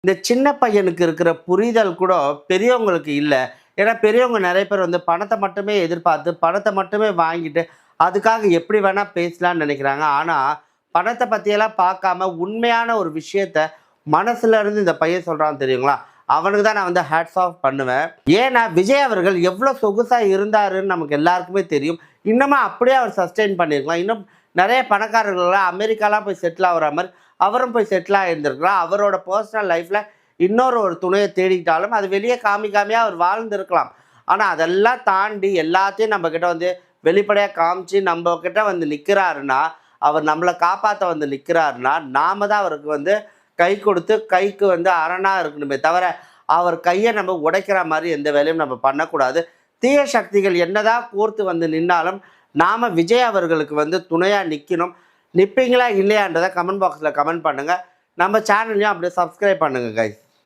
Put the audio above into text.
இந்த சின்ன பையனுக்கு இருக்கிற புரிதல் கூட பெரியவங்களுக்கு இல்ல. ஏன்னா பெரியவங்க நெறைய பேர் வந்து பணத்த மட்டுமே எதிர்பார்த்து, பணத்த மட்டுமே வாங்கிட்டு, அதுக்காக எப்படி வேணா பேசலாம்னு நெனைக்கிறாங்க. ஆனா, பணத்த பத்தியெல்லாம் பார்க்காம உண்மையான ஒரு விஷயத்த மனசுல இருந்து இந்த பையன் சொல்றான் தெரியுங்களா? அவனுக்கு தான் நான் வந்து ஹேட்ஸ் ஆஃப் பண்ணுவேன். ஏன்னா, விஜய் அவர்கள் எவ்ளோ சொகுசா இருந்தாருன்னு நமக்கு எல்லாருக்குமே தெரியும். இன்னமும் அப்படியே அவர் சஸ்டெயின் பண்ணியிருக்கலாம். இன்னும் நெறைய பணக்காரர்கள்லாம் அமெரிக்காலாம் போய் செட்டில் ஆகுற மாரி அவரும் போய் செட்டில் ஆகியிருந்திருக்கலாம். அவரோட பர்சனல் லைஃப்ல இன்னொரு ஒரு துணையை தேடிட்டாலும் அது வெளியே காமிக்காமையா அவர் வாழ்ந்திருக்கலாம். ஆனா அதெல்லாம் தாண்டி எல்லாத்தையும் நம்ம கிட்ட வந்து வெளிப்படையா காமிச்சு நம்ம கிட்ட வந்து நிக்கிறாருன்னா, அவர் நம்மள காப்பாத்த வந்து நிக்கிறாருன்னா, நாம தான் அவருக்கு வந்து கை கொடுத்து கைக்கு வந்து அரணா இருக்கணுமே தவிர, அவர் கைய நம்ம உடைக்கிற மாரி எந்த வேலையும் நம்ம பண்ணக்கூடாது. தீய சக்திகள் என்னதான் கோர்த்து வந்து நின்னாலும், நாம விஜய் அவர்களுக்கு வந்து துணையா நிக்கணும். நிப்பீங்களா இல்லையான்றத கமெண்ட் பாக்ஸ்ல கமெண்ட் பண்ணுங்க. நம்ம சேனலையும் அப்படியே சப்ஸ்கிரைப் பண்ணுங்க கைஸ்.